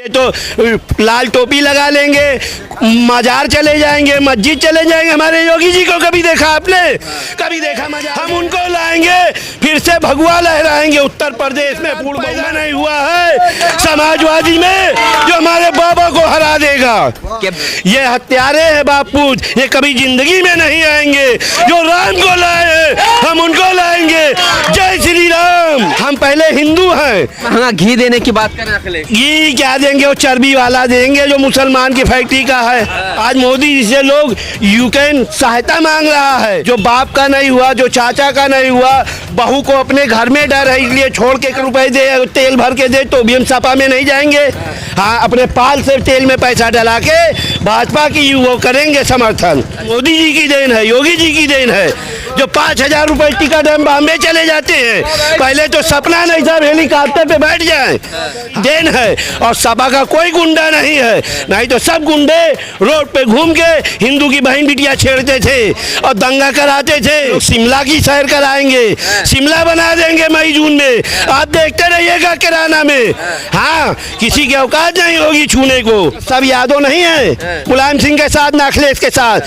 तो लाल टोपी लगा लेंगे, मजार चले जाएंगे, मस्जिद चले जाएंगे। हमारे योगी जी को कभी देखा आपने? कभी देखा मजार? हम उनको लाएंगे, फिर से भगवा लहराएंगे। उत्तर प्रदेश में पूर्ण बहुमत नहीं हुआ है समाजवादी में, जो हमारे बाबा को हरा देगा। ये हत्यारे हैं बापू, ये कभी जिंदगी में नहीं आएंगे। जो राम को लाए हम उनको लाएंगे। जय श्री राम। हम पहले हिंदू हैं। महंगा घी देने की बात करें अखिलेश, घी क्या देंगे? वो चर्बी वाला देंगे जो मुसलमान की फैक्ट्री का है। आज मोदी जी से लोग यूक्रेन सहायता मांग रहा है। जो बाप का नहीं हुआ, जो चाचा का नहीं हुआ, बहू को अपने घर में डर है इसलिए छोड़ के रुपए दे, तेल भर के दे तो भी हम सपा में नहीं जाएंगे। हाँ, अपने पाल से तेल में पैसा डला के भाजपा की वो करेंगे समर्थन। मोदी जी की देन है, योगी जी की देन है। जो 5,000 रुपए टिकट हम बॉम्बे चले जाते हैं, पहले तो सपना नहीं था हेलीकॉप्टर पे बैठ जाए। देन है। और सपा का कोई गुंडा नहीं है, नहीं तो सब गुंडे रोड पे घूम के हिंदू की बहन बिटिया छेड़ते थे और दंगा कराते थे। शिमला की सैर कराएंगे, शिमला बना देंगे मई जून में। आप देखते रहिएगा किराना में। हाँ, किसी की औकात नहीं होगी छूने को। सब यादव नहीं है मुलायम सिंह के साथ, अखिलेश के साथ।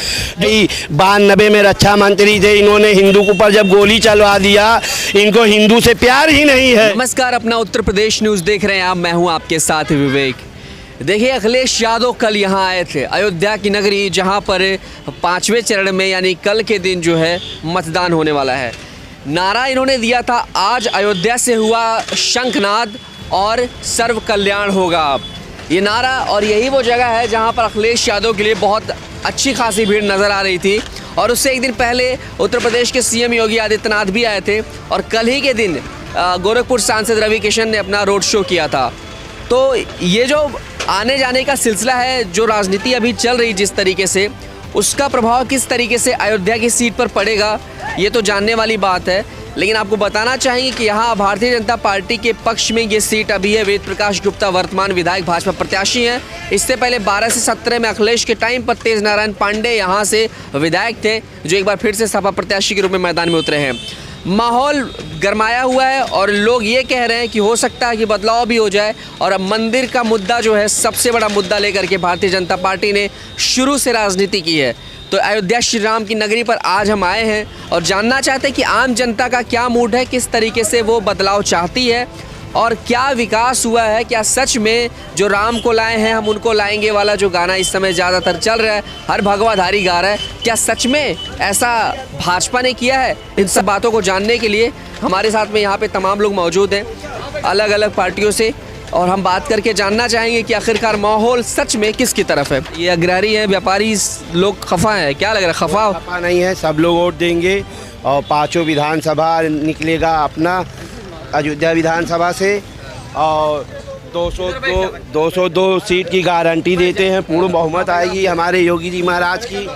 92 में रक्षा मंत्री थे, इन्होंने हिंदू के ऊपर जब गोली चलवा दिया। इनको हिंदू से प्यार ही नहीं है। नमस्कार, अपना उत्तर प्रदेश न्यूज़ देख रहे हैं आप। मैं हूं आपके साथ विवेक। देखिए, अखिलेश यादव कल यहां आए थे, अयोध्या की नगरी, जहां पर 5वें चरण में यानी कल के दिन जो है मतदान होने वाला है। नारा इन्होंने दिया था, आज अयोध्या से हुआ शंखनाद और सर्व कल्याण होगा। ये नारा, और यही वो जगह है जहां पर अखिलेश यादव के लिए बहुत अच्छी खासी भीड़ नज़र आ रही थी। और उससे एक दिन पहले उत्तर प्रदेश के सीएम योगी आदित्यनाथ भी आए थे और कल ही के दिन गोरखपुर सांसद रवि किशन ने अपना रोड शो किया था। तो ये जो आने जाने का सिलसिला है, जो राजनीति अभी चल रही जिस तरीके से, उसका प्रभाव किस तरीके से अयोध्या की सीट पर पड़ेगा, ये तो जानने वाली बात है। लेकिन आपको बताना चाहेंगे कि यहाँ भारतीय जनता पार्टी के पक्ष में ये सीट अभी है। वेद प्रकाश गुप्ता वर्तमान विधायक भाजपा प्रत्याशी हैं। इससे पहले 12 से 17 में अखिलेश के टाइम पर तेज नारायण पांडे यहाँ से विधायक थे, जो एक बार फिर से सपा प्रत्याशी के रूप में मैदान में उतरे हैं। माहौल गरमाया हुआ है और लोग ये कह रहे हैं कि हो सकता है कि बदलाव भी हो जाए। और अब मंदिर का मुद्दा जो है, सबसे बड़ा मुद्दा लेकर के भारतीय जनता पार्टी ने शुरू से राजनीति की है। तो अयोध्या श्री राम की नगरी पर आज हम आए हैं और जानना चाहते हैं कि आम जनता का क्या मूड है, किस तरीके से वो बदलाव चाहती है और क्या विकास हुआ है। क्या सच में जो राम को लाए हैं हम उनको लाएंगे वाला जो गाना इस समय ज़्यादातर चल रहा है, हर भगवाधारी गा रहा है, क्या सच में ऐसा भाजपा ने किया है? इन सब बातों को जानने के लिए हमारे साथ में यहाँ पे तमाम लोग मौजूद हैं अलग अलग पार्टियों से, और हम बात करके जानना चाहेंगे कि आखिरकार माहौल सच में किसकी तरफ है। ये अग्रणी है, व्यापारी लोग खफा है, क्या लग रहा है? खफा नहीं है, सब लोग वोट देंगे और 5 विधानसभा निकलेगा अपना अयोध्या विधानसभा से। और 202 सीट की गारंटी देते हैं, पूर्ण बहुमत आएगी हमारे योगी जी महाराज की।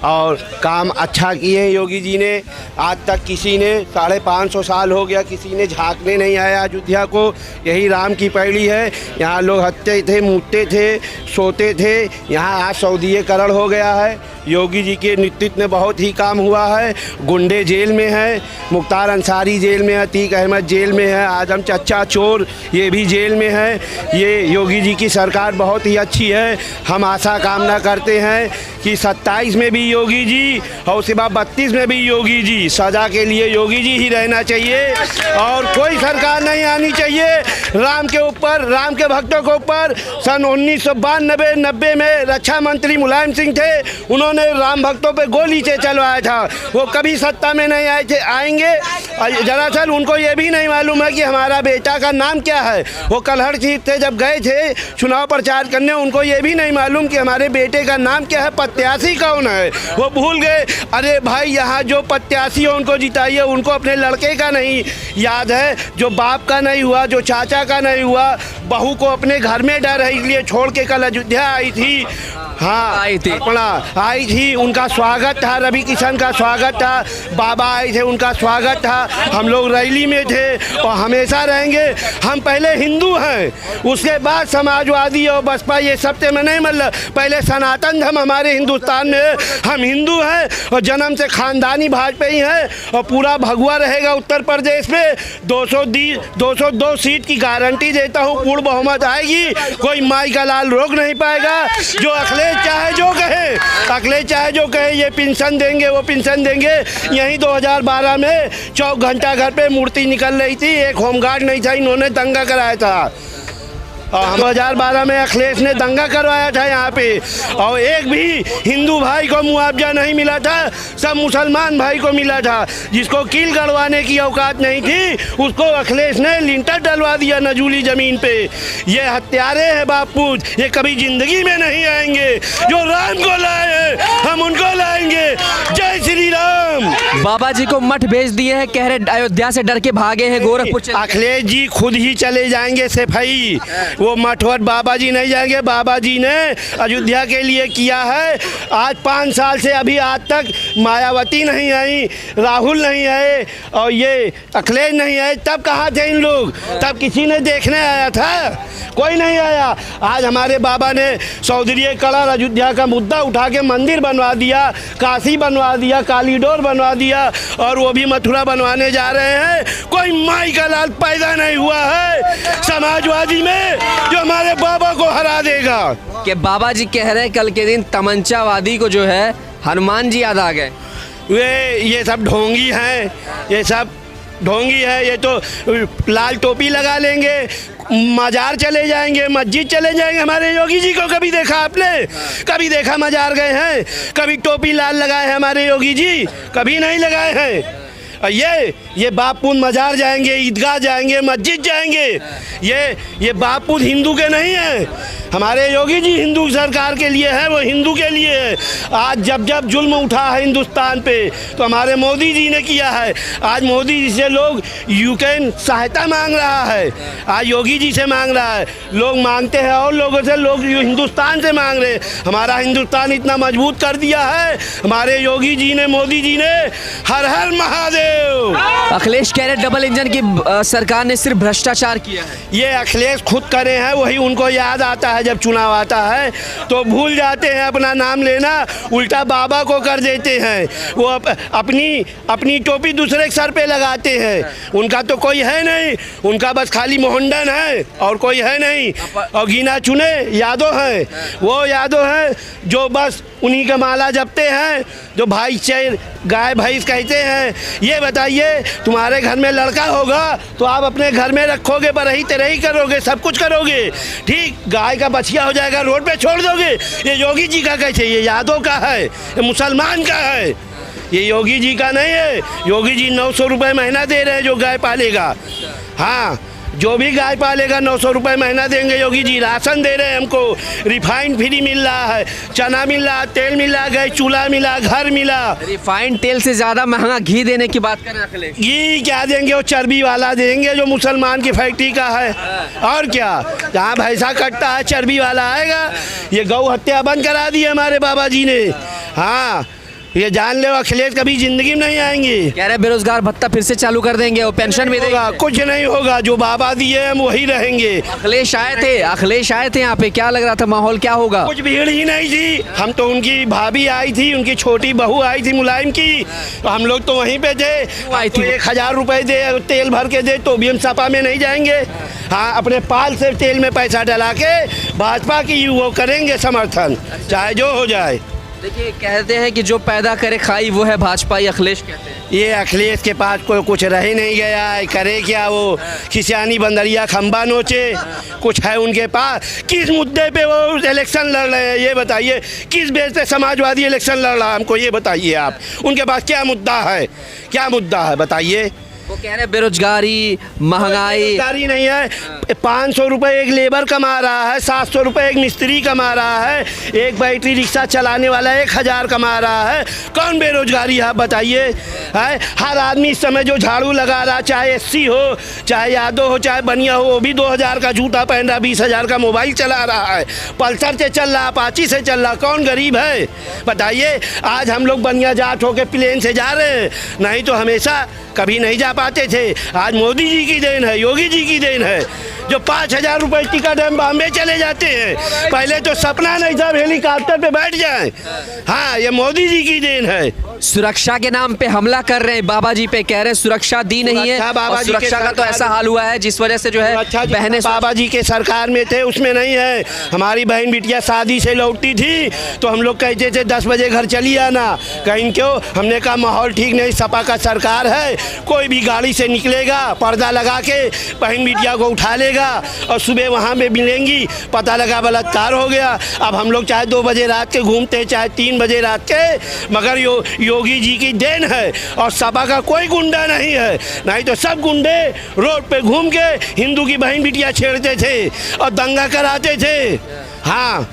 और काम अच्छा किए हैं योगी जी ने। आज तक किसी ने 550 साल हो गया किसी ने झांकने नहीं आया अयोध्या को। यही राम की पैड़ी है। यहाँ लोग हत्ते थे, मूतते थे, सोते थे। यहाँ आज सौदीकरण हो गया है। योगी जी के नेतृत्व में बहुत ही काम हुआ है। गुंडे जेल में हैं, मुख्तार अंसारी जेल में है, अतीक अहमद जेल में है, आजम चच्चा चोर ये भी जेल में है। ये योगी जी की सरकार बहुत ही अच्छी है। हम आशा कामना करते हैं कि 27 में भी योगी जी और उसके बाद 32 में भी योगी जी, सजा के लिए योगी जी ही रहना चाहिए और कोई सरकार नहीं आनी चाहिए राम के ऊपर, राम के भक्तों के ऊपर। सन 1992-90 में रक्षा मंत्री मुलायम सिंह थे, उन्होंने राम भक्तों पे गोली से चलवाया था। वो कभी सत्ता में नहीं आए थे, आएंगे। दरअसल उनको ये भी नहीं मालूम है कि हमारा बेटा का नाम क्या है। वो कलहड़ सीट से जब गए थे चुनाव प्रचार करने, उनको ये भी नहीं मालूम कि हमारे बेटे का नाम क्या है, प्रत्याशी कौन है, वो भूल गए। अरे भाई, यहाँ जो प्रत्याशी हो उनको जिताइए, उनको अपने लड़के का नहीं याद है, जो बाप का नहीं हुआ, जो चाचा का नहीं हुआ, बहू को अपने घर में डर है इसलिए छोड़ के कल अयोध्या आई थी। हाँ आई थी। अपना आई थी, उनका स्वागत था, रवि किशन का स्वागत था, बाबा आए थे, उनका स्वागत था, हम लोग रैली में थे और हमेशा रहेंगे। हम पहले हिंदू हैं, उसके बाद समाजवादी और बसपा ये सब में नहीं, मतलब पहले सनातन धर्म हमारे हिंदुस्तान में है। हम हिंदू हैं और जन्म से खानदानी भाजपाई हैं और पूरा भगवा रहेगा उत्तर प्रदेश में। 202 सीट की गारंटी देता हूँ, पूर्ण बहुमत आएगी, कोई माई का लाल रोक नहीं पाएगा। जो अखिलेश चाहे जो कहे, अखिलेश चाहे जो कहे, ये पेंशन देंगे वो पेंशन देंगे। यहीं 2012 में 4 घंटा घर पे मूर्ति निकल रही थी, एक होमगार्ड नहीं था, इन्होंने दंगा कराया था। और 2012 में अखिलेश ने दंगा करवाया था यहाँ पे, और एक भी हिंदू भाई को मुआवजा नहीं मिला था, सब मुसलमान भाई को मिला था। जिसको कील गड़वाने की औकात नहीं थी उसको अखिलेश ने लिंटर डलवा दिया नजूली ज़मीन पे। ये हत्यारे हैं बापू, ये कभी जिंदगी में नहीं आएंगे। जो राम को लाए हम उनको लाएंगे। जय श्री राम। बाबा जी को मठ भेज दिए हैं, कह रहे अयोध्या से डर के भागे हैं, गोरखपुर चले गए। अखिलेश जी खुद ही चले जाएंगे सफाई, वो मठवट बाबा जी नहीं जाएंगे। बाबा जी ने अयोध्या के लिए किया है। आज 5 साल से अभी आज तक मायावती नहीं आई, राहुल नहीं आए और ये अखिलेश नहीं आए। तब कहाँ थे इन लोग? तब किसी ने देखने आया था? कोई नहीं आया। आज हमारे बाबा ने चौधरी कलर अयोध्या का मुद्दा उठा के मंदिर बनवा दिया, काशी बनवा दिया, कालीडोर बनवा दिया और वो भी मथुरा बनवाने जा रहे हैं। कोई माई का लाल पैदा नहीं हुआ है समाजवादी में जो हमारे बाबा को हरा देगा। कि बाबा जी कह रहे हैं कल के दिन तमंचावादी को जो है हनुमान जी याद आ गए। ये सब ढोंगी हैं, ये सब ढोंगी है। ये तो लाल टोपी लगा लेंगे, मजार चले जाएंगे, मस्जिद चले जाएंगे। हमारे योगी जी को कभी देखा आपने? कभी देखा मजार गए हैं? कभी टोपी लाल लगाए हैं हमारे योगी जी? कभी नहीं लगाए हैं। ये बापून मजार जाएंगे, ईदगाह जाएंगे, मस्जिद जाएंगे। ये बापून हिंदू के नहीं है। हमारे योगी जी हिंदू सरकार के लिए है, वो हिंदू के लिए है। आज जब जब जुल्म उठा है हिंदुस्तान पे तो हमारे मोदी जी ने किया है। आज मोदी जी से लोग यूक्रेन सहायता मांग रहा है, आज योगी जी से मांग रहा है। लोग मांगते हैं और लोगों से, लोग हिंदुस्तान से मांग रहे हैं। हमारा हिंदुस्तान इतना मजबूत कर दिया है हमारे योगी जी ने, मोदी जी ने। हर हर महादेव। अखिलेश कह रहे डबल इंजन की सरकार ने सिर्फ भ्रष्टाचार किया है। ये अखिलेश खुद करे हैं, वही उनको याद आता है। जब चुनाव आता है तो भूल जाते हैं अपना नाम लेना, उल्टा बाबा को कर देते हैं। वो अपनी टोपी दूसरे के सर पे लगाते हैं। उनका तो कोई है नहीं, उनका बस खाली मोहनडन है और कोई है नहीं। और गिना चुने यादव हैं, वो यादव हैं जो बस उन्हीं का माला जपते हैं, जो भाई चैर गाय भैंस कहते हैं। ये बताइए, तुम्हारे घर में लड़का होगा तो आप अपने घर में रखोगे, बरही तेरही करोगे, सब कुछ करोगे, ठीक। गाय का बछिया हो जाएगा, रोड पे छोड़ दोगे। ये योगी जी का कैसे? ये यादव का है, ये मुसलमान का है, ये योगी जी का नहीं है। योगी जी 900 रुपये महीना दे रहे हैं जो गाय पालेगा। हाँ, जो भी गाय पालेगा 900 रुपये महीना देंगे योगी जी। राशन दे रहे हैं हमको, रिफाइंड फ्री मिल रहा है, चना मिल रहा, तेल मिल रहा, गैस चूल्हा मिला, घर मिला। रिफाइंड तेल से ज़्यादा महंगा घी देने की बात करें अखिलेश। घी क्या देंगे? वो चर्बी वाला देंगे जो मुसलमान की फैक्ट्री का है। और क्या, जहाँ भैंसा कटता है चर्बी वाला आएगा। ये गौ हत्या बंद करा दी है हमारे बाबा जी ने। हाँ, ये जान लो अखिलेश कभी जिंदगी में नहीं आएंगे। कह रहे बेरोजगार भत्ता फिर से चालू कर देंगे और पेंशन भी देगा। कुछ नहीं होगा, जो बाबा दिए हम वही रहेंगे। अखिलेश आए थे यहाँ पे, क्या लग रहा था माहौल क्या होगा? कुछ भीड़ ही नहीं थी। हम तो, उनकी भाभी आई थी, उनकी छोटी बहू आई थी मुलायम की, तो हम लोग तो वहीं पे थे। आई थी 1000 रुपये दे, तेल भर के दे तो भी हम सपा में नहीं जाएंगे। हाँ, अपने पाल से तेल में पैसा डला के भाजपा की वो करेंगे समर्थन, चाहे जो हो जाए। देखिए, कहते हैं कि जो पैदा करे खाई वो है भाजपा, ये अखिलेश कहते हैं। ये अखिलेश के पास कोई कुछ रह नहीं गया है, करे क्या वो? खिसियानी बंदरिया खंबा नोचे, कुछ है उनके पास? किस मुद्दे पे वो इलेक्शन लड़ रहे हैं ये बताइए? किस बेस पे समाजवादी इलेक्शन लड़ रहा है, हमको ये बताइए आप। उनके पास क्या मुद्दा है, क्या मुद्दा है बताइए? वो कह रहे हैं बेरोजगारी, महंगाई। बेरोजगारी नहीं है, 500 रुपये एक लेबर कमा रहा है, 700 रुपये एक मिस्त्री कमा रहा है, एक बैटरी रिक्शा चलाने वाला 1000 कमा रहा है। कौन बेरोजगारी है आप बताइए? है हर आदमी इस समय जो झाड़ू लगा रहा, चाहे एससी हो, चाहे यादव हो, चाहे बनिया हो, वो भी 2000 का जूता पहन रहा, 20,000 का मोबाइल चला रहा है, पल्सर से चल रहा, अपाची से चल रहा। कौन गरीब है बताइए? आज हम लोग बनिया जाट होके प्लेन से जा रहे हैं, नहीं तो हमेशा कभी नहीं जा पाते थे। आज मोदी जी की देन है, योगी जी की देन है, जो 5000 रुपये टिकट हम बॉम्बे चले जाते हैं। पहले तो सपना नहीं था हेलीकॉप्टर पे बैठ जाएं। हाँ, ये मोदी जी की देन है। सुरक्षा के नाम पे हमला कर रहे हैं बाबा जी पे, कह रहे हैं सुरक्षा दी नहीं है। और सुरक्षा का तो ऐसा हाल हुआ है जिस वजह से जो है बहनें बाबा जी के सरकार में थे, उसमें नहीं है। हमारी बहन बिटिया शादी से लौटती थी तो हम लोग कहते थे 10 बजे घर चली आना। कहीं क्यों? हमने कहा माहौल ठीक नहीं, सपा का सरकार है, कोई भी गाड़ी से निकलेगा पर्दा लगा के बहन बिटिया को उठा लेगा और सुबह वहाँ पे मिलेंगी, पता लगा बलात्कार हो गया। अब हम लोग चाहे 2 बजे रात के घूमते हैं, चाहे 3 बजे रात के, मगर योगी जी की देन है। और सपा का कोई गुंडा नहीं है, नहीं तो सब गुंडे रोड पे घूम के हिंदू की बहन बिटिया छेड़ते थे और दंगा कराते थे। हाँ,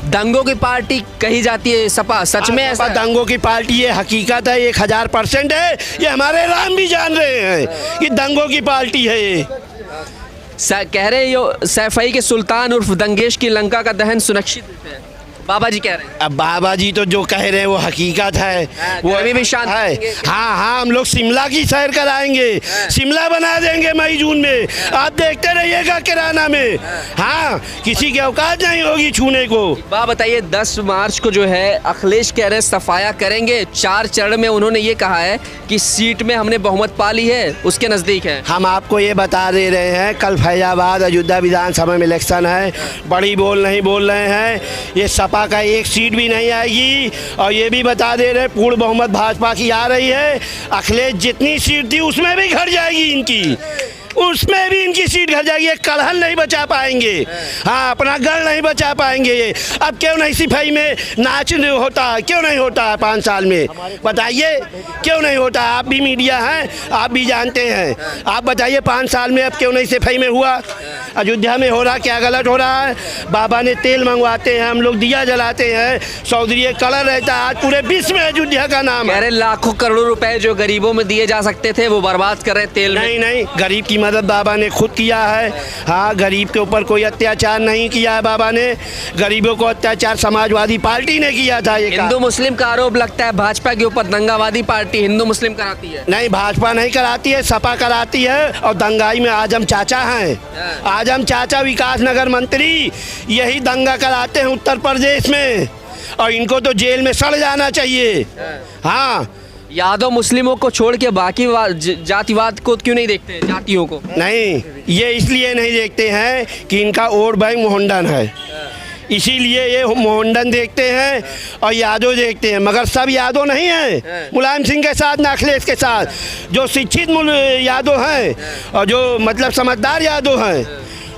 दंगों की पार्टी कही जाती है सपा, सच में ऐसा? दंगों की पार्टी ये हकीकत है, 1000% है। ये हमारे राम भी जान रहे हैं कि दंगों की पार्टी है ये। कह रहे हैं सैफई के सुल्तान उर्फ दंगेश की लंका का दहन सुनिश्चित है, बाबा जी कह रहे हैं। अब बाबा जी तो जो कह रहे हैं वो हकीकत है, वो अभी भी शांत है। हाँ हाँ, हम लोग शिमला की सैर कराएंगे, शिमला बना देंगे मई जून में, आप देखते रहिएगा किराना में। हाँ, किसी की औकात नहीं होगी छूने को। बात बताइए, 10 मार्च को जो है अखिलेश कह रहे हैं सफाया करेंगे। 4 चरण में उन्होंने ये कहा है कि सीट में हमने बहुमत पा ली है, उसके नज़दीक है। हम आपको ये बता दे रहे हैं, कल फैजाबाद अयोध्या विधानसभा में इलेक्शन है, बड़ी बोल नहीं बोल रहे हैं, ये सपा का एक सीट भी नहीं आएगी। और ये भी बता दे रहे पूर्ण बहुमत भाजपा की आ रही है। अखिलेश जितनी सीट थी उसमें भी घट जाएगी इनकी, उसमें भी इनकी सीट घट जाएगी। एक कड़हल नहीं बचा पाएंगे। हाँ, अपना गढ़ नहीं बचा पाएंगे ये। अब क्यों नहीं सिपाही में नाच होता, क्यों नहीं होता है 5 साल में? बताइए क्यों नहीं होता? आप भी मीडिया हैं, आप भी जानते हैं। आप बताइए 5 साल में अब क्यों नहीं सिपाही में हुआ? अयोध्या में हो रहा, क्या गलत हो रहा है? बाबा ने तेल मंगवाते हैं, हम लोग दिया जलाते हैं, चौधरी कलर रहता है। आज पूरे विश्व में अयोध्या का नाम है। लाखों करोड़ों रुपए जो गरीबों में दिए जा सकते थे वो बर्बाद कर रहे तेल में। नहीं, गरीब की मदद बाबा ने खुद किया है। हाँ, गरीब के ऊपर कोई अत्याचार नहीं किया है बाबा ने। गरीबों को अत्याचार समाजवादी पार्टी ने किया था। ये हिंदू मुस्लिम का आरोप लगता है भाजपा के ऊपर, दंगावादी पार्टी हिंदू मुस्लिम कराती है। नहीं, भाजपा नहीं कराती है, सपा कराती है। और दंगाई में आजम चाचा हैं, आजम चाचा विकास नगर मंत्री, यही दंगा कराते हैं उत्तर प्रदेश में, और इनको तो जेल में सड़ जाना चाहिए। हाँ, यादव मुस्लिमों को छोड़ के बाकी जातिवाद को क्यों नहीं देखते हैं? जातियों को नहीं, ये इसलिए नहीं देखते हैं कि इनका वोट बैंक मोहनडन है, इसीलिए ये मोहनडन देखते हैं और यादव देखते हैं। मगर सब यादव नहीं हैं, मुलायम सिंह के साथ, अखिलेश के साथ जो शिक्षित यादव हैं और जो मतलब समझदार यादव हैं,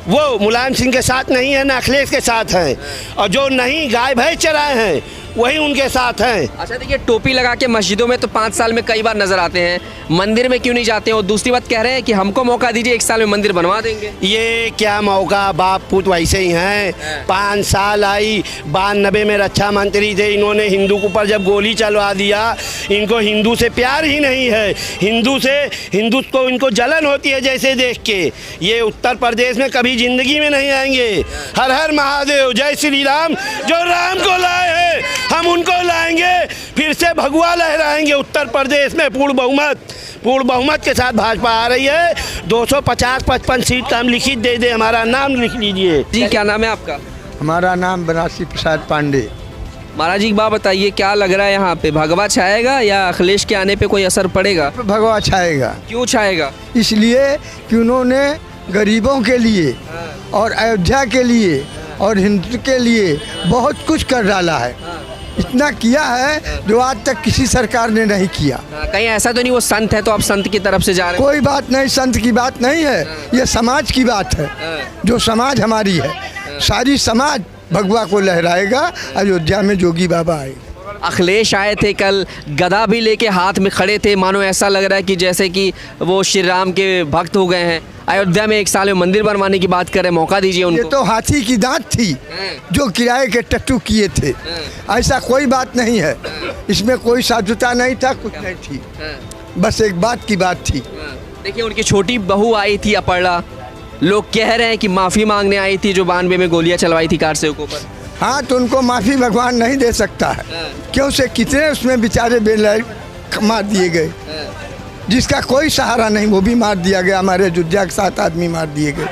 वो मुलायम सिंह के साथ नहीं है, ना अखिलेश के साथ हैं। और जो नहीं गाय भैंस चराए हैं वही उनके साथ हैं। अच्छा, देखिए, टोपी लगा के मस्जिदों में तो 5 साल में कई बार नजर आते हैं, मंदिर में क्यों नहीं जाते हैं? और दूसरी बात कह रहे हैं कि हमको मौका दीजिए, 1 साल में मंदिर बनवा देंगे। ये क्या मौका, बाप पुत वैसे ही हैं। 5 साल आई, 92 में रक्षा मंत्री थे, इन्होंने हिंदू के ऊपर जब गोली चलवा दिया। इनको हिंदू से प्यार ही नहीं है, हिंदू को इनको जलन होती है जैसे देख के। ये उत्तर प्रदेश में कभी जिंदगी में नहीं आएंगे। हर हर महादेव, जय श्री राम। जो राम को लाए हैं हम उनको लाएंगे, फिर से भगवा लहराएंगे उत्तर प्रदेश में। पूर्ण बहुमत के साथ भाजपा आ रही है। 250-55 सीट का हम लिखित दे दे, हमारा नाम लिख लीजिए। जी, क्या नाम है आपका? हमारा नाम बनारसी प्रसाद पांडे। महाराज जी, बात बताइए, क्या लग रहा है यहाँ पे, भगवा छाएगा या अखिलेश के आने पे कोई असर पड़ेगा? भगवा छाएगा। क्यों छाएगा? इसलिए कि उन्होंने गरीबों के लिए और अयोध्या के लिए और हिंदू के लिए बहुत कुछ कर डाला है। इतना किया है जो आज तक किसी सरकार ने नहीं किया। कहीं ऐसा तो नहीं वो संत है तो आप संत की तरफ से जा रहे हैं? कोई बात नहीं, संत की बात नहीं है, ये समाज की बात है। जो समाज हमारी है, सारी समाज भगवा को लहराएगा। अयोध्या में जोगी बाबा आए। अखिलेश आए थे कल, गदा भी लेके हाथ में खड़े थे, मानो ऐसा लग रहा है कि जैसे कि वो श्री राम के भक्त हो गए हैं। अयोध्या में 1 साल में मंदिर बनवाने की बात करें, मौका दीजिए ये उनको। तो हाथी की दांत थी जो किराए के टट्टू किए थे। ऐसा कोई बात नहीं है, इसमें कोई साधुता नहीं था, कुछ नहीं थी, बस एक बात की बात थी। देखिए उनकी छोटी बहू आई थी अपर्णा, लोग कह रहे हैं कि माफ़ी मांगने आई थी जो 92 में गोलियां चलवाई थी कार सेवकों पर। हाँ, तो उनको माफ़ी भगवान नहीं दे सकता है, क्यों से कितने उसमें बेचारे बेलर मार दिए गए, जिसका कोई सहारा नहीं, वो भी मार दिया गया। हमारे अयोध्या के 7 आदमी मार दिए गए।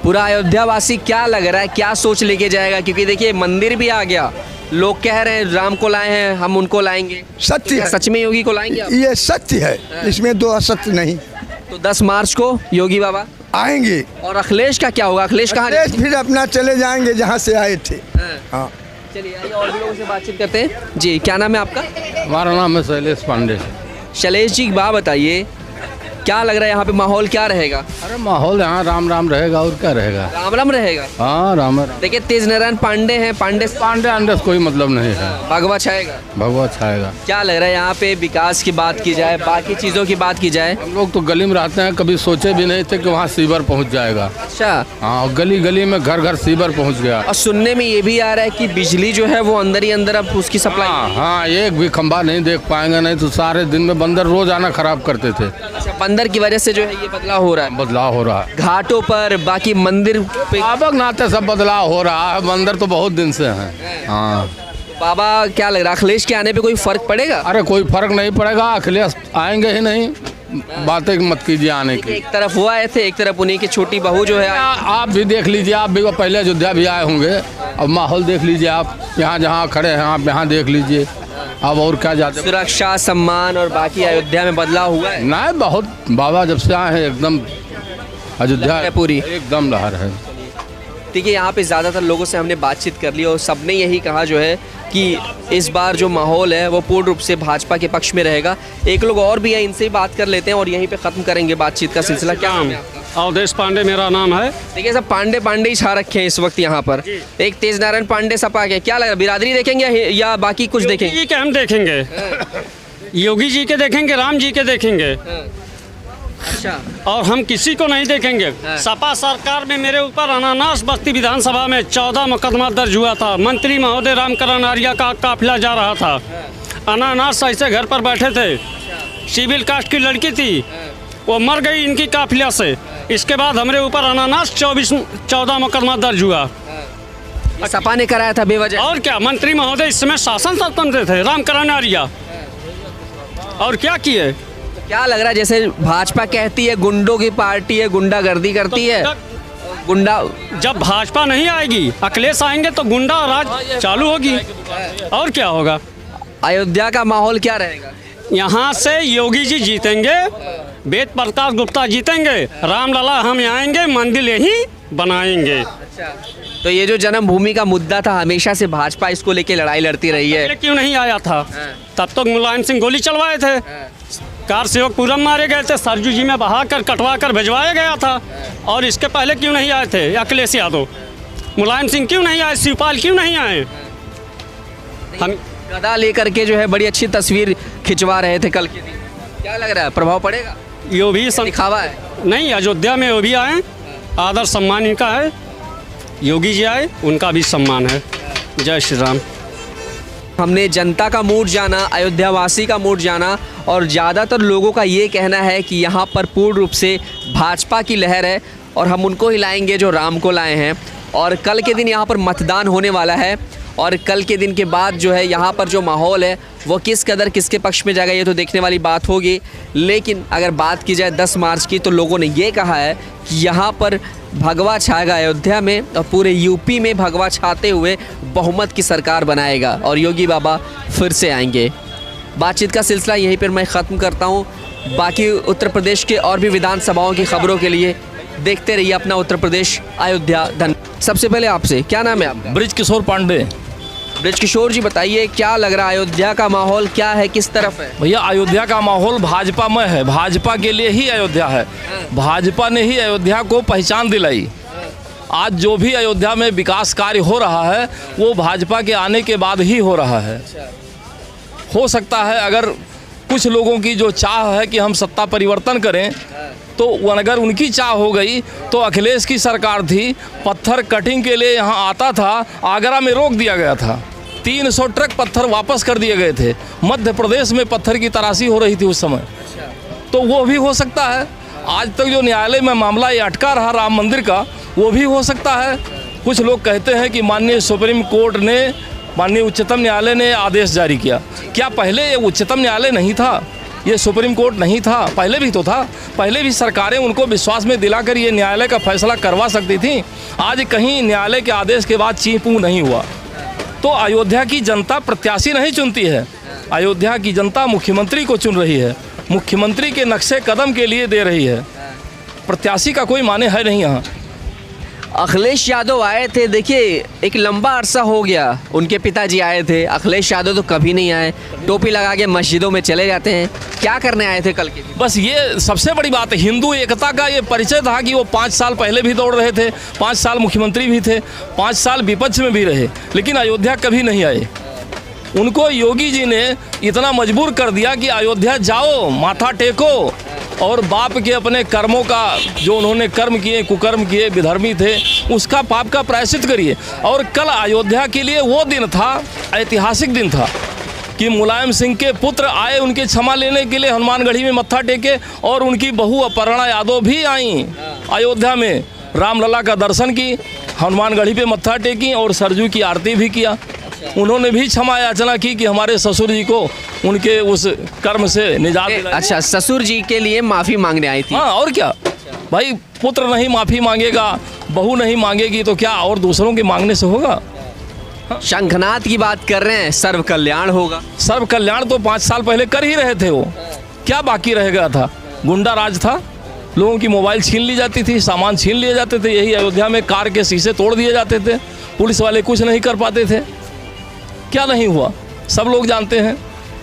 पूरा अयोध्यावासी क्या लग रहा है, क्या सोच लेके जाएगा? क्योंकि देखिए मंदिर भी आ गया, लोग कह रहे हैं राम को लाए हैं, हम उनको लाएंगे। सत्य क्या है, सच में योगी को लाएंगे आप? ये सत्य है, इसमें दो असत्य नहीं। तो 10 मार्च को योगी बाबा आएंगे। और अखिलेश का क्या होगा? अखिलेश कहाँ अखिलेश फिर अपना चले जाएंगे जहाँ से आए थे। हाँ, चलिए आइए और भी लोगों से बातचीत करते हैं। जी, क्या नाम है आपका? हमारा नाम है शैलेश पांडे। शैलेश जी, एक बात बताइए, क्या लग रहा है यहाँ पे माहौल क्या रहेगा? अरे माहौल यहाँ राम राम रहेगा और क्या रहेगा। राम राम रहेगा। हाँ राम राम। देखिए तेज नारायण पांडे हैं, पांडे अंडे से कोई मतलब नहीं है, भगवा छाएगा। भगवा छाएगा। क्या लग रहा है यहाँ पे विकास की बात की जाए, बाकी चीज़ों की बात की जाए? हम लोग तो गली में रहते हैं, कभी सोचे भी नहीं थे कि वहाँ सीवर पहुँच जाएगा। अच्छा। हाँ, और गली गली में घर घर सीवर पहुँच गया। और सुनने में ये भी आ रहा है कि बिजली जो है वो अंदर ही अंदर अब उसकी सप्लाई। हाँ, एक भी खंबा नहीं देख पाएंगे, नहीं तो सारे दिन में बंदर रोज आना खराब करते थे। अच्छा, बंदर की वजह से जो है ये बदलाव हो रहा है बदलाव हो रहा है घाटों पर, बाकी मंदिर पे। आवक नाते सब बदलाव हो रहा है, बंदर तो बहुत दिन से हैं। हाँ बाबा, क्या लग रहा है अखिलेश के आने पे कोई फर्क पड़ेगा? अरे कोई फर्क नहीं पड़ेगा, अखिलेश आएंगे ही नहीं, बातें मत कीजिए आने की। एक तरफ वो आए थे, एक तरफ उन्हीं की छोटी बहू जो है आप भी देख लीजिए, आप भी पहले अयोध्या भी आए होंगे, अब माहौल देख लीजिए आप, यहाँ जहाँ खड़े हैं आप यहाँ देख लीजिए, अब और क्या जाते। सुरक्षा, सम्मान और बाकी अयोध्या में बदलाव हुआ है? नहीं, बहुत बाबा जब से आए हैं एकदम अयोध्या पूरी एकदम लहर है। देखिए यहाँ पे ज़्यादातर लोगों से हमने बातचीत कर ली और सबने यही कहा जो है कि इस बार जो माहौल है वो पूर्ण रूप से भाजपा के पक्ष में रहेगा। एक लोग और भी है, इनसे ही बात कर लेते हैं और यहीं पे ख़त्म करेंगे बातचीत का सिलसिला। क्या नाम है आपका? अवधेश पांडे मेरा नाम है। देखिए सब पांडे पांडे ही छा रखे हैं इस वक्त यहाँ पर। एक तेज नारायण पांडे सपा के, क्या लग रहा है बिरादरी देखेंगे या बाकी कुछ देखेंगे? योगी के हम देखेंगे, योगी जी के देखेंगे, राम जी के देखेंगे, अच्छा। और हम किसी को नहीं देखेंगे। सपा सरकार में मेरे ऊपर अनानास बस्ती विधानसभा में 14 मुकदमा दर्ज हुआ था। मंत्री महोदय रामकरण आर्या का काफिला जा रहा था, अनानास ऐसे घर पर बैठे थे, सिविल कास्ट की लड़की थी, वो मर गई इनकी काफिला से। इसके बाद हमारे ऊपर अनानास 14 मुकदमा दर्ज हुआ। सपा ने कराया था बेवजह? और क्या, मंत्री महोदय इस समय शासन स्वतंत्र थे, रामकरण आर्या, और क्या किए? क्या लग रहा है जैसे भाजपा कहती है गुंडों की पार्टी है, गुंडागर्दी करती है, गुंडा जब भाजपा नहीं आएगी, अखिलेश आएंगे तो गुंडा राज चालू होगी, और क्या होगा? अयोध्या का माहौल क्या रहेगा? यहाँ से योगी जी जीतेंगे, वेद प्रकाश गुप्ता जीतेंगे, रामलला हम आएंगे, मंदिर यहीं बनाएंगे। तो ये जो जन्मभूमि का मुद्दा था, हमेशा से भाजपा इसको लेके लड़ाई लड़ती रही है। क्यों नहीं आया था? तब तो मुलायम सिंह गोली चलवाए थे, कार सेवक पूरा मारे गए थे, सरजू जी में बहा कर कटवा कर भिजवाया गया था। और इसके पहले क्यों नहीं आए थे अखिलेश यादव? मुलायम सिंह क्यों नहीं आए? शिवपाल क्यों नहीं आए? हम गदा लेकर के जो है बड़ी अच्छी तस्वीर खिंचवा रहे थे कल के दिन। क्या लग रहा है प्रभाव पड़ेगा? यो भी दिखावा है? नहीं, अयोध्या में वो भी आए, आदर सम्मान इनका है। योगी जी आए, उनका भी सम्मान है। जय श्री राम। हमने जनता का मूड जाना, अयोध्यावासी का मूड जाना, और ज़्यादातर लोगों का ये कहना है कि यहाँ पर पूर्ण रूप से भाजपा की लहर है और हम उनको ही लाएंगे जो राम को लाए हैं। और कल के दिन यहाँ पर मतदान होने वाला है और कल के दिन के बाद जो है यहाँ पर जो माहौल है वो किस कदर किसके पक्ष में जाएगा ये तो देखने वाली बात होगी। लेकिन अगर बात की जाए 10 मार्च की, तो लोगों ने ये कहा है कि यहाँ पर भगवा छाएगा अयोध्या में और पूरे यूपी में भगवा छाते हुए बहुमत की सरकार बनाएगा और योगी बाबा फिर से आएंगे। बातचीत का सिलसिला यहीं पर मैं ख़त्म करता हूँ। बाकी उत्तर प्रदेश के और भी विधानसभाओं की खबरों के लिए देखते रहिए अपना उत्तर प्रदेश अयोध्या धन। सबसे पहले आपसे क्या नाम है आपका? ब्रिज किशोर पांडे। ब्रिज किशोर जी, बताइए क्या लग रहा है अयोध्या का माहौल क्या है, किस तरफ है? भैया अयोध्या का माहौल भाजपा में है, भाजपा के लिए ही अयोध्या है। भाजपा ने ही अयोध्या को पहचान दिलाई। आज जो भी अयोध्या में विकास कार्य हो रहा है वो भाजपा के आने के बाद ही हो रहा है। हो सकता है अगर कुछ लोगों की जो चाह है कि हम सत्ता परिवर्तन करें, तो अगर उनकी चाह हो गई तो अखिलेश की सरकार थी, पत्थर कटिंग के लिए यहाँ आता था, आगरा में रोक दिया गया था, 300 ट्रक पत्थर वापस कर दिए गए थे। मध्य प्रदेश में पत्थर की तराशी हो रही थी उस समय, तो वो भी हो सकता है। आज तक जो न्यायालय में मामला ये अटका रहा राम मंदिर का, वो भी हो सकता है। कुछ लोग कहते हैं कि माननीय सुप्रीम कोर्ट ने, माननीय उच्चतम न्यायालय ने आदेश जारी किया। क्या पहले ये उच्चतम न्यायालय नहीं था, ये सुप्रीम कोर्ट नहीं था? पहले भी तो था। पहले भी सरकारें उनको विश्वास में दिलाकर ये न्यायालय का फैसला करवा सकती थी। आज कहीं न्यायालय के आदेश के बाद चीं पूं नहीं हुआ। तो अयोध्या की जनता प्रत्याशी नहीं चुनती है, अयोध्या की जनता मुख्यमंत्री को चुन रही है, मुख्यमंत्री के नक्शे कदम के लिए दे रही है। प्रत्याशी का कोई माने है नहीं यहाँ। अखिलेश यादव आए थे, देखिए एक लंबा अरसा हो गया, उनके पिताजी आए थे। अखिलेश यादव तो कभी नहीं आए, टोपी लगा के मस्जिदों में चले जाते हैं। क्या करने आए थे कल के दिन? बस ये सबसे बड़ी बात है, हिंदू एकता का ये परिचय था कि वो 5 साल पहले भी दौड़ रहे थे, 5 साल मुख्यमंत्री भी थे, 5 साल विपक्ष में भी रहे, लेकिन अयोध्या कभी नहीं आए। उनको योगी जी ने इतना मजबूर कर दिया कि अयोध्या जाओ, माथा टेको और बाप के अपने कर्मों का, जो उन्होंने कर्म किए, कुकर्म किए, विधर्मी थे, उसका पाप का प्रायश्चित करिए। और कल अयोध्या के लिए वो दिन था, ऐतिहासिक दिन था कि मुलायम सिंह के पुत्र आए उनके क्षमा लेने के लिए, हनुमानगढ़ी में मत्था टेके, और उनकी बहू अपर्णा यादव भी आई अयोध्या में, रामलला का दर्शन की, हनुमानगढ़ी पे मत्था टेकी और सरजू की आरती भी किया। उन्होंने भी क्षमा याचना की कि हमारे ससुर जी को उनके उस कर्म से निजात दिलाइए। अच्छा, ससुर जी के लिए माफ़ी मांगने आई थी। हाँ, और क्या भाई, पुत्र नहीं माफ़ी मांगेगा, बहू नहीं मांगेगी तो क्या और दूसरों के मांगने से होगा? शंखनाद की बात कर रहे हैं, सर्व कल्याण होगा। सर्व कल्याण तो 5 साल पहले कर ही रहे थे। वो क्या बाकी रह गया था? गुंडा राज था, लोगों की मोबाइल छीन ली जाती थी, सामान छीन लिए जाते थे। यही अयोध्या में कार के शीशे तोड़ दिए जाते थे, पुलिस वाले कुछ नहीं कर पाते थे। क्या नहीं हुआ, सब लोग जानते हैं।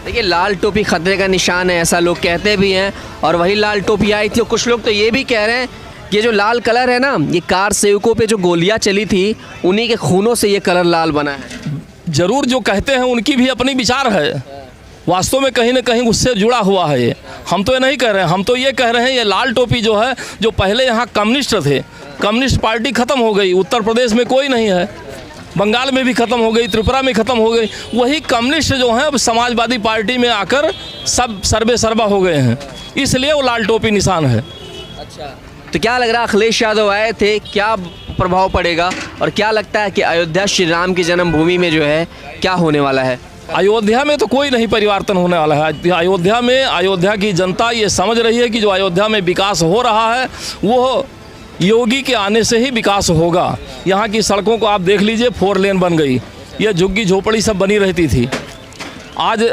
देखिए, लाल टोपी खतरे का निशान है, ऐसा लोग कहते भी हैं, और वही लाल टोपी आई थी। और कुछ लोग तो ये भी कह रहे हैं कि ये जो लाल कलर है ना, ये कार सेवकों पे जो गोलियां चली थी, उन्हीं के खूनों से ये कलर लाल बना है। जरूर जो कहते हैं उनकी भी अपनी विचार है, वास्तव में कहीं ना कहीं उससे जुड़ा हुआ है ये। हम तो ये नहीं कह रहे हैं, हम तो ये कह रहे हैं ये लाल टोपी जो है, जो पहले यहाँ कम्युनिस्ट थे, कम्युनिस्ट पार्टी ख़त्म हो गई, उत्तर प्रदेश में कोई नहीं है, बंगाल में भी ख़त्म हो गई, त्रिपुरा में ख़त्म हो गई, वही कम्युनिस्ट जो हैं अब समाजवादी पार्टी में आकर सब सर्वे सर्वा हो गए हैं, इसलिए वो लाल टोपी निशान है। अच्छा, तो क्या लग रहा है, अखिलेश यादव आए थे, क्या प्रभाव पड़ेगा, और क्या लगता है कि अयोध्या श्री राम की जन्मभूमि में जो है क्या होने वाला है? अयोध्या में तो कोई नहीं परिवर्तन होने वाला है। अयोध्या में अयोध्या की जनता ये समझ रही है कि जो अयोध्या में विकास हो रहा है वो योगी के आने से ही विकास होगा। यहाँ की सड़कों को आप देख लीजिए, 4 लेन बन गई, ये झुग्गी झोपड़ी सब बनी रहती थी। आज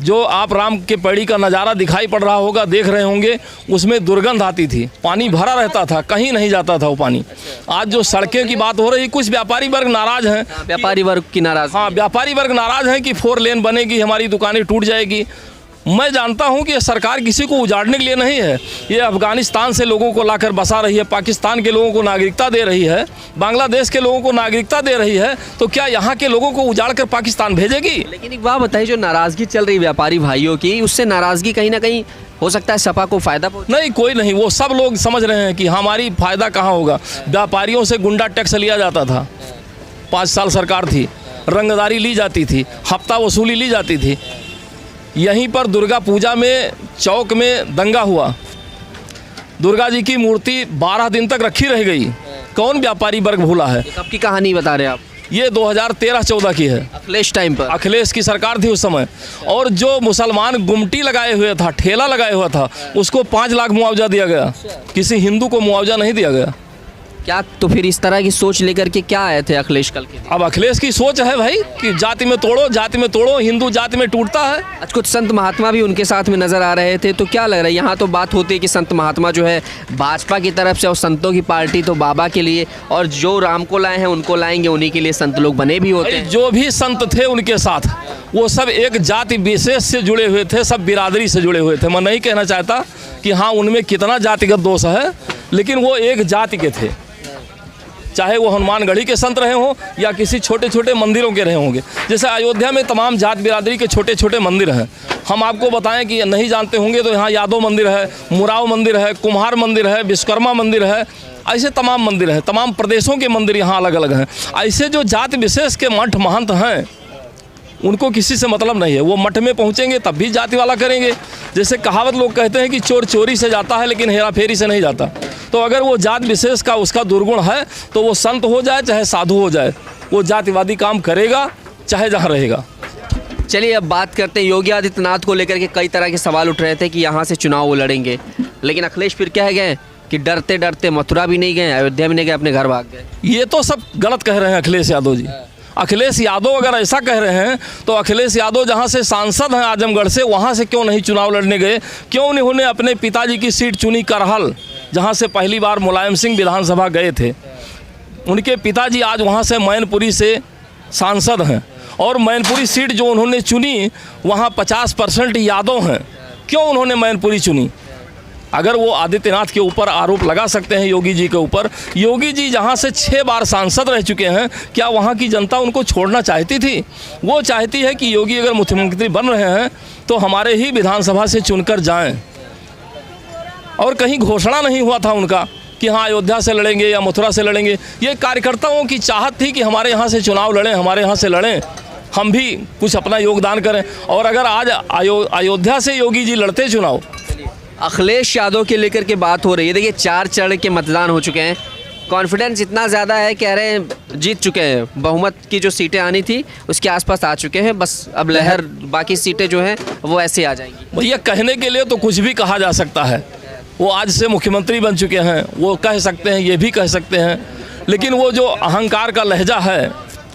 जो आप राम के पैड़ी का नज़ारा दिखाई पड़ रहा होगा, देख रहे होंगे, उसमें दुर्गंध आती थी, पानी भरा रहता था, कहीं नहीं जाता था वो पानी। आज जो सड़कें की बात हो रही, कुछ व्यापारी वर्ग नाराज़ हैं। व्यापारी वर्ग की नाराज़? हाँ, व्यापारी वर्ग नाराज़ हैं कि 4 लेन बनेगी, हमारी दुकानें टूट जाएगी। मैं जानता हूं कि सरकार किसी को उजाड़ने के लिए नहीं है, ये अफ़गानिस्तान से लोगों को लाकर बसा रही है, पाकिस्तान के लोगों को नागरिकता दे रही है, बांग्लादेश के लोगों को नागरिकता दे रही है, तो क्या यहाँ के लोगों को उजाड़ कर पाकिस्तान भेजेगी? लेकिन एक बात बताइए, जो नाराज़गी चल रही व्यापारी भाइयों की, उससे नाराज़गी कहीं ना कहीं हो सकता है सपा को फ़ायदा पहुँचे? नहीं, कोई नहीं, वो सब लोग समझ रहे हैं कि हमारी फ़ायदा कहाँ होगा। व्यापारियों से गुंडा टैक्स लिया जाता था, 5 साल सरकार थी, रंगदारी ली जाती थी, हफ्ता वसूली ली जाती थी। यहीं पर दुर्गा पूजा में चौक में दंगा हुआ, दुर्गा जी की मूर्ति 12 दिन तक रखी रह गई। कौन व्यापारी वर्ग भूला है? कब की कहानी बता रहे हैं आप? ये 2013-14 की है, अखिलेश टाइम पर, अखिलेश की सरकार थी उस समय। और जो मुसलमान गुमटी लगाए हुए था, ठेला लगाए हुआ था, उसको 5 लाख मुआवजा दिया गया, किसी हिंदू को मुआवजा नहीं दिया गया। क्या तो फिर इस तरह की सोच लेकर के क्या आए थे अखिलेश कल के दिन? अब अखिलेश की सोच है भाई कि जाति में तोड़ो, जाति में तोड़ो, हिंदू जाति में टूटता है। आज कुछ संत महात्मा भी उनके साथ में नजर आ रहे थे, तो क्या लग रहा है, यहाँ तो बात होती है कि संत महात्मा जो है भाजपा की तरफ से, और संतों की पार्टी तो बाबा के लिए, और जो राम को लाए हैं उनको लाएंगे, उन्हीं के लिए संत लोग बने भी होते हैं। जो भी संत थे उनके साथ, वो सब एक जाति विशेष से जुड़े हुए थे, सब बिरादरी से जुड़े हुए थे। मैं नहीं कहना चाहता कि हाँ उनमें कितना जातिगत दोष है, लेकिन वो एक जाति के थे। चाहे वो हनुमानगढ़ी के संत रहे हों या किसी छोटे छोटे मंदिरों के रहे होंगे। जैसे अयोध्या में तमाम जात बिरादरी के छोटे छोटे मंदिर हैं। हम आपको बताएं कि नहीं जानते होंगे तो यहाँ यादव मंदिर है, मुराव मंदिर है, कुम्हार मंदिर है, विश्वकर्मा मंदिर है, ऐसे तमाम मंदिर हैं। तमाम प्रदेशों के मंदिर यहाँ अलग अलग हैं। ऐसे जो जात विशेष के मठ महंत हैं उनको किसी से मतलब नहीं है। वो मठ में पहुँचेंगे तब भी जाति वाला करेंगे। जैसे कहावत लोग कहते हैं कि चोर चोरी से जाता है लेकिन हेरा फेरी से नहीं जाता। तो अगर वो जात विशेष का उसका दुर्गुण है तो वो संत हो जाए चाहे साधु हो जाए, वो जातिवादी काम करेगा चाहे जहाँ रहेगा। चलिए अब बात करते हैं योगी आदित्यनाथ को लेकर के कई तरह के सवाल उठ रहे थे कि यहाँ से चुनाव वो लड़ेंगे, लेकिन अखिलेश फिर कह गए कि डरते डरते मथुरा भी नहीं गए, अयोध्या भी नहीं गए, अपने घर भाग गए। ये तो सब गलत कह रहे हैं अखिलेश यादव जी। अखिलेश यादव अगर ऐसा कह रहे हैं तो अखिलेश यादव जहां से सांसद हैं आजमगढ़ से, वहां से क्यों नहीं चुनाव लड़ने गए? क्यों उन्होंने अपने पिताजी की सीट चुनी करहल, जहां से पहली बार मुलायम सिंह विधानसभा गए थे? उनके पिताजी आज वहां से मैनपुरी से सांसद हैं और मैनपुरी सीट जो उन्होंने चुनी वहाँ 50% यादव हैं। क्यों उन्होंने मैनपुरी चुनी? अगर वो आदित्यनाथ के ऊपर आरोप लगा सकते हैं योगी जी के ऊपर, योगी जी जहां से 6 बार सांसद रह चुके हैं, क्या वहां की जनता उनको छोड़ना चाहती थी? वो चाहती है कि योगी अगर मुख्यमंत्री बन रहे हैं तो हमारे ही विधानसभा से चुनकर जाएं। और कहीं घोषणा नहीं हुआ था उनका कि हाँ अयोध्या से लड़ेंगे या मथुरा से लड़ेंगे। ये कार्यकर्ताओं की चाहत थी कि हमारे यहाँ से चुनाव लड़ें, हमारे यहाँ से लड़ें, हम भी कुछ अपना योगदान करें। और अगर आज अयोध्या से योगी जी लड़ते चुनाव। अखिलेश यादव के लेकर के बात हो रही है। देखिए 4 चरण के मतदान हो चुके हैं, कॉन्फिडेंस इतना ज़्यादा है, कह रहे हैं जीत चुके हैं, बहुमत की जो सीटें आनी थी उसके आसपास आ चुके हैं, बस अब लहर बाकी सीटें जो हैं वो ऐसे आ जाएंगी। भैया कहने के लिए तो कुछ भी कहा जा सकता है। वो आज से मुख्यमंत्री बन चुके हैं, वो कह सकते हैं, ये भी कह सकते हैं, लेकिन वो जो अहंकार का लहजा है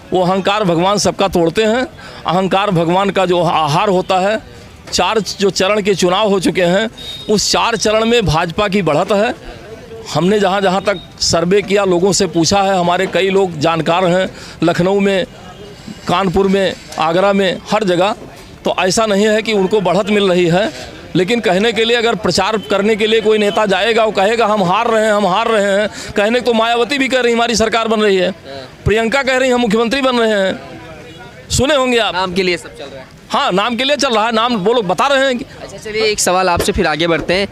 वो अहंकार भगवान सबका तोड़ते हैं। अहंकार भगवान का जो आहार होता है। 4 जो चरण के चुनाव हो चुके हैं उस 4 चरण में भाजपा की बढ़त है। हमने जहाँ जहाँ तक सर्वे किया, लोगों से पूछा है, हमारे कई लोग जानकार हैं लखनऊ में, कानपुर में, आगरा में, हर जगह, तो ऐसा नहीं है कि उनको बढ़त मिल रही है। लेकिन कहने के लिए अगर प्रचार करने के लिए कोई नेता जाएगा, वो कहेगा हम हार रहे हैं, हम हार रहे हैं। कहने तो मायावती भी कह रही हमारी सरकार बन रही है, प्रियंका कह रही हम मुख्यमंत्री बन रहे हैं, सुने होंगे आप। नाम के लिए सब चल रहा है। हाँ, नाम के लिए चल रहा है, नाम वो लोग बता रहे हैं। अच्छा चलिए एक सवाल आपसे फिर आगे बढ़ते हैं।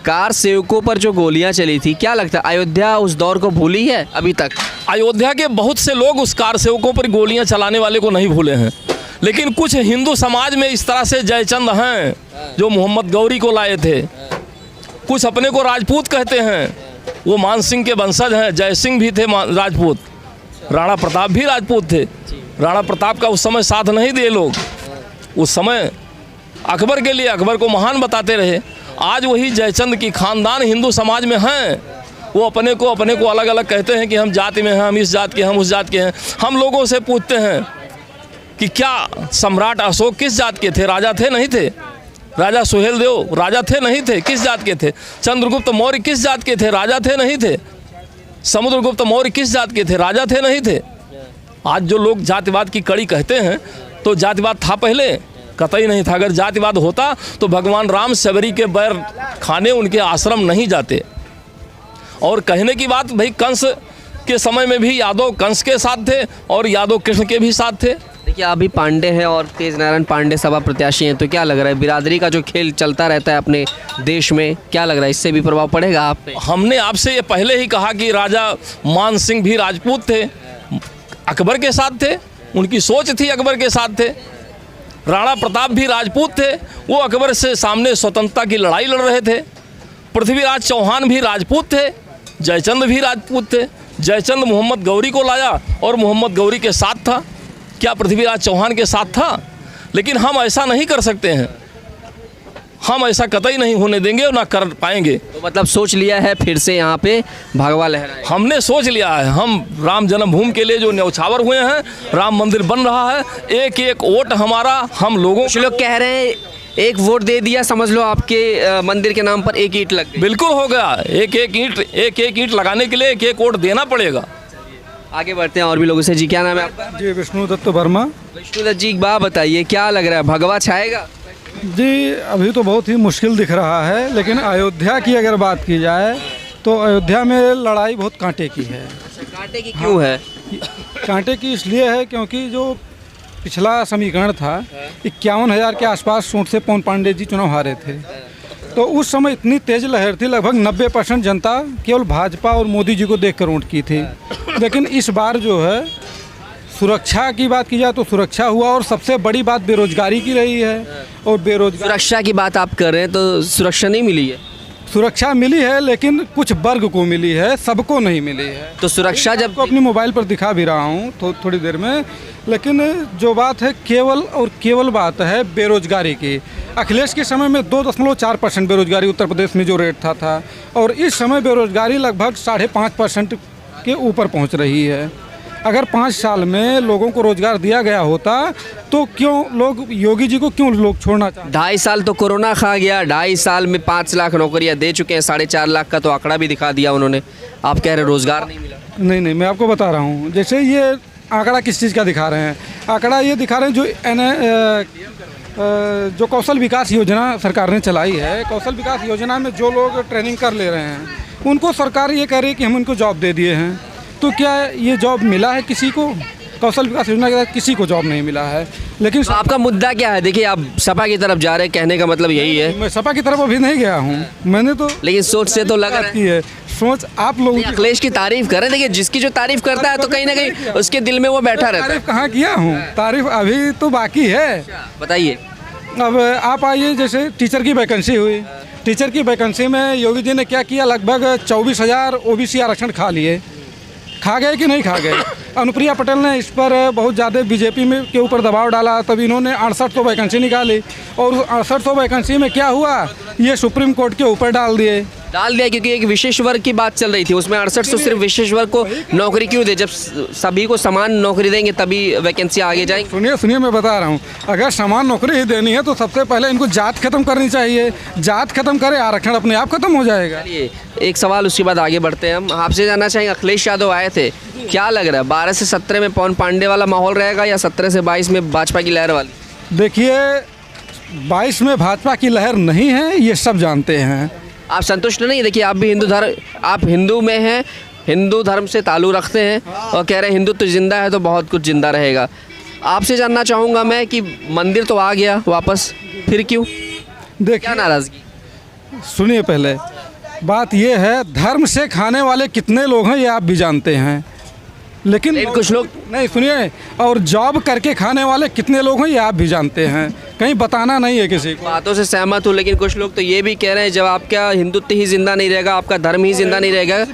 कार सेवकों पर जो गोलियां चली थी, क्या लगता है अयोध्या उस दौर को भूली है अभी तक? अयोध्या के बहुत से लोग उस कार सेवकों पर गोलियां चलाने वाले को नहीं भूले हैं, लेकिन कुछ हिंदू समाज में इस तरह से जयचंद हैं जो मोहम्मद गौरी को लाए थे। कुछ अपने को राजपूत कहते हैं, वो मान सिंह के वंशज हैं। जय सिंह भी थे राजपूत, राणा प्रताप भी राजपूत थे। राणा प्रताप का उस समय साथ नहीं दिए लोग, उस समय अकबर के लिए अकबर को महान बताते रहे। आज वही जयचंद की खानदान हिंदू समाज में हैं। वो अपने को अलग अलग कहते हैं कि हम जाति में हैं, हम इस जात के, हम उस जात के हैं। हम लोगों से पूछते हैं कि क्या सम्राट अशोक किस जात के थे? राजा थे नहीं थे? राजा सुहेलदेव राजा थे नहीं थे? किस जात के थे? चंद्रगुप्त मौर्य किस जात के थे? राजा थे नहीं थे? समुद्रगुप्त मौर्य किस जात के थे? राजा थे नहीं थे? आज जो लोग जातिवाद की कड़ी कहते हैं, तो जातिवाद था पहले? कतई नहीं था। अगर जातिवाद होता तो भगवान राम शबरी के बैर खाने उनके आश्रम नहीं जाते। और कहने की बात, भाई कंस के समय में भी यादव कंस के साथ थे और यादव कृष्ण के भी साथ थे। देखिए अभी पांडे हैं और तेज नारायण पांडे सभा प्रत्याशी हैं, तो क्या लग रहा है बिरादरी का जो खेल चलता रहता है अपने देश में, क्या लग रहा है इससे भी प्रभाव पड़ेगा आप पे? हमने आपसे ये पहले ही कहा कि राजा मान सिंह भी राजपूत थे, अकबर के साथ थे, उनकी सोच थी अकबर के साथ थे। राणा प्रताप भी राजपूत थे, वो अकबर से सामने स्वतंत्रता की लड़ाई लड़ रहे थे। पृथ्वीराज चौहान भी राजपूत थे, जयचंद भी राजपूत थे। जयचंद मोहम्मद गौरी को लाया और मोहम्मद गौरी के साथ था। क्या पृथ्वीराज चौहान के साथ था? लेकिन हम ऐसा नहीं कर सकते हैं, हम ऐसा कतई नहीं होने देंगे और ना कर पाएंगे। तो मतलब सोच लिया है फिर से यहाँ पे भगवा लहराए? हमने सोच लिया है। हम राम जन्मभूमि के लिए जो न्यौछावर हुए हैं, राम मंदिर बन रहा है, एक एक वोट हमारा, हम लोगों। कुछ लोग कह रहे हैं एक वोट दे दिया समझ लो आपके मंदिर के नाम पर एक ईंट लग गई। बिल्कुल हो गया, एक एक ईंट लगाने के लिए एक एक वोट देना पड़ेगा। आगे बढ़ते हैं और भी लोगों से। जी क्या नाम है आपका? जी विष्णु दत्त वर्मा। विष्णु दत्त जी एक बात बताइए, क्या लग रहा है भगवा छाएगा? जी अभी तो बहुत ही मुश्किल दिख रहा है, लेकिन अयोध्या की अगर बात की जाए तो अयोध्या में लड़ाई बहुत कांटे की है। कांटे की क्यों है? कांटे की इसलिए है क्योंकि जो पिछला समीकरण था 51,000 के आसपास सोंठ से पवन पांडे जी चुनाव हारे थे। तो उस समय इतनी तेज लहर थी, लगभग 90% जनता केवल भाजपा और मोदी जी को देखकर वोट की थी। लेकिन इस बार जो है सुरक्षा की बात की जाए तो सुरक्षा हुआ, और सबसे बड़ी बात बेरोजगारी की रही है। और बेरोजगार सुरक्षा की बात आप कर रहे हैं तो सुरक्षा नहीं मिली है। सुरक्षा मिली है लेकिन कुछ वर्ग को मिली है, सबको नहीं मिली है। तो सुरक्षा जब आपको अपनी मोबाइल पर दिखा भी रहा हूँ तो थोड़ी देर में। लेकिन जो बात है केवल और केवल बात है बेरोजगारी की। अखिलेश के समय में 2.4% बेरोजगारी उत्तर प्रदेश में जो रेट था और इस समय बेरोजगारी लगभग 5.5% के ऊपर पहुँच रही है। अगर 5 साल में लोगों को रोजगार दिया गया होता तो क्यों लोग योगी जी को क्यों लोग छोड़ना चाहते? 2.5 साल तो कोरोना खा गया, 2.5 साल में 5 लाख नौकरियां दे चुके हैं, 4.5 लाख का तो आंकड़ा भी दिखा दिया उन्होंने। आप कह रहे रोजगार नहीं मिला? नहीं, मैं आपको बता रहा हूँ। जैसे ये आंकड़ा किस चीज़ का दिखा रहे हैं? आंकड़ा ये दिखा रहे हैं जो कौशल विकास योजना सरकार ने चलाई है। कौशल विकास योजना में जो लोग ट्रेनिंग कर ले रहे हैं उनको सरकार ये कह रही है कि हम उनको जॉब दे दिए हैं। तो क्या ये जॉब मिला है किसी को? कौशल विकास योजना के तहत किसी को जॉब नहीं मिला है। लेकिन तो आपका मुद्दा क्या है? देखिए आप सपा की तरफ जा रहे हैं, कहने का मतलब यही है। मैं सपा की तरफ अभी नहीं गया हूँ, मैंने तो लेकिन सोच से तो लग रहा की है। सोच आप लोग अखिलेश की तारीफ कर रहे हैं। देखिए जिसकी जो तारीफ करता है तो कहीं ना कहीं उसके दिल में वो बैठा रहता है। तारीफ कहाँ किया हूँ, तारीफ अभी तो बाकी है। बताइए। अब आप आइए, जैसे टीचर की वैकेंसी हुई, टीचर की वैकेंसी में योगी जी ने क्या किया? लगभग 24,000 ओबीसी आरक्षण खा गए कि नहीं खा गए? अनुप्रिया पटेल ने इस पर बहुत ज़्यादा बीजेपी में के ऊपर दबाव डाला, तब इन्होंने 6800 वैकेंसी निकाली। और उस 6800 वैकेंसी में क्या हुआ? ये सुप्रीम कोर्ट के ऊपर डाल दिया क्योंकि एक विशेष वर्ग की बात चल रही थी। उसमें 6800 सिर्फ विशेष वर्ग को नौकरी क्यों दे? जब सभी को समान नौकरी देंगे तभी वैकेंसी आगे जाएंगी। सुनिए मैं बता रहा हूँ, अगर समान नौकरी ही देनी है तो सबसे पहले इनको जात खत्म करनी चाहिए। जात खत्म करे, आरक्षण अपने आप खत्म हो जाएगा। चलिए एक सवाल, उसके बाद आगे बढ़ते हैं। हम आपसे जानना चाहेंगे, अखिलेश यादव आए थे, क्या लग रहा है 12 से 17 में पवन पांडे वाला माहौल रहेगा या 17 से 22 में भाजपा की लहर वाली? देखिए 22 में भाजपा की लहर नहीं है, ये सब जानते हैं। आप संतुष्ट नहीं? देखिए आप भी आप हिंदू में हैं, हिंदू धर्म से ताल्लुक़ रखते हैं और कह रहे हैं हिंदुत्व जिंदा है तो बहुत कुछ जिंदा रहेगा। आपसे जानना चाहूँगा मैं कि मंदिर तो आ गया वापस, फिर क्यों? देखिए क्या नाराज़गी? सुनिए, पहले बात ये है, धर्म से खाने वाले कितने लोग हैं ये आप भी जानते हैं। लेकिन कुछ लोग नहीं, सुनिए, और जॉब करके खाने वाले कितने लोग हैं ये आप भी जानते हैं। कहीं बताना नहीं है किसी को। बातों से सहमत हूँ, लेकिन कुछ लोग तो ये भी कह रहे हैं जब आपका हिंदुत्व ही जिंदा नहीं रहेगा, आपका धर्म ही जिंदा नहीं रहेगा।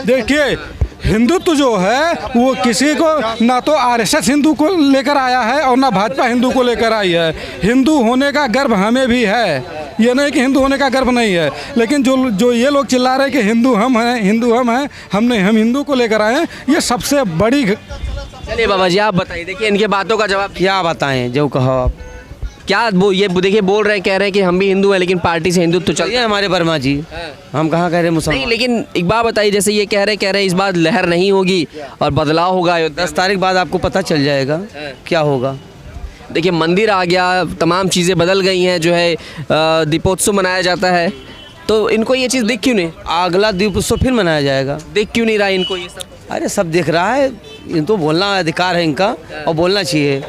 देखिए हिंदुत्व जो है वो किसी को, ना तो आरएसएस हिंदू को लेकर आया है और ना भाजपा हिंदू को लेकर आई है। हिंदू होने का गर्व हमें भी है, ये नहीं कि हिंदू होने का गर्व नहीं है। लेकिन जो ये लोग चिल्ला रहे हैं कि हिंदू हम हैं, हिंदू हम हैं, हम हिंदू को लेकर आए हैं, ये सबसे बड़ी। चलिए बाबा जी आप बताइए, देखिए इनके बातों का जवाब क्या बताएं, जो कहो आप। क्या वो ये देखिए बोल रहे हैं, कह रहे हैं कि हम भी हिंदू हैं लेकिन पार्टी से हिंदुत्व चल ये हमारे वर्मा जी, हम कहाँ कह रहे हैं नहीं। मुसलमान। लेकिन एक बात बताइए, जैसे ये कह रहे हैं इस बार लहर नहीं होगी और बदलाव होगा अयोध्या 10 तारीख बाद आपको पता चल जाएगा क्या होगा। देखिए मंदिर आ गया, तमाम चीज़ें बदल गई हैं, जो है दीपोत्सव मनाया जाता है, तो इनको ये चीज़ दिख क्यों नहीं? अगला दीपोत्सव फिर मनाया जाएगा। दिख क्यों नहीं रहा इनको ये सब? अरे सब दिख रहा है, इनको बोलना अधिकार है इनका और बोलना चाहिए।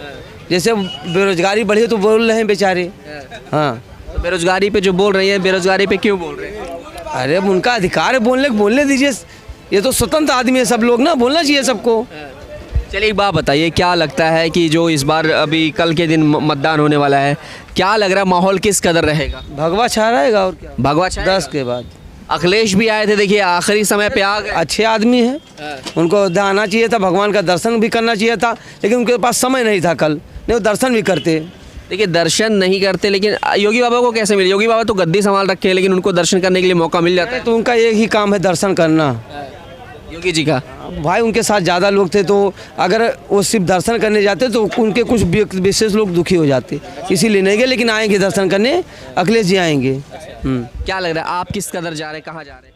जैसे बेरोजगारी बढ़ी है तो बोल रहे हैं बेचारे। हाँ, तो बेरोजगारी पे जो बोल रही है, बेरोजगारी पे क्यों बोल रहे हैं? अरे अब उनका अधिकार है बोलने दीजिए। ये तो स्वतंत्र आदमी है सब लोग ना, बोलना चाहिए सबको। चलिए एक बात बताइए, क्या लगता है कि जो इस बार अभी कल के दिन मतदान होने वाला है, क्या लग रहा है माहौल किस कदर रहेगा? भगवा छा रहेगा और क्या, भगवा छाएगा? 10 के बाद। अखिलेश भी आए थे, देखिए आखिरी समय पे आ गए। अच्छे आदमी हैं, उनको आना चाहिए था, भगवान का दर्शन भी करना चाहिए था, लेकिन उनके पास समय नहीं था कल, नहीं वो दर्शन भी करते। देखिए दर्शन नहीं करते, लेकिन योगी बाबा को कैसे मिले? योगी बाबा तो गद्दी संभाल रखे हैं, लेकिन उनको दर्शन करने के लिए मौका मिल जाता है। तो उनका एक ही काम है दर्शन करना, योगी जी का। भाई उनके साथ ज़्यादा लोग थे तो अगर वो सिर्फ दर्शन करने जाते तो उनके कुछ विशेष लोग दुखी हो जाते, इसीलिए नहीं गए। लेकिन आएंगे दर्शन करने, अखिलेश जी आएंगे। क्या लग रहा है आप किस कदर जा रहे हैं, कहाँ जा रहे हैं?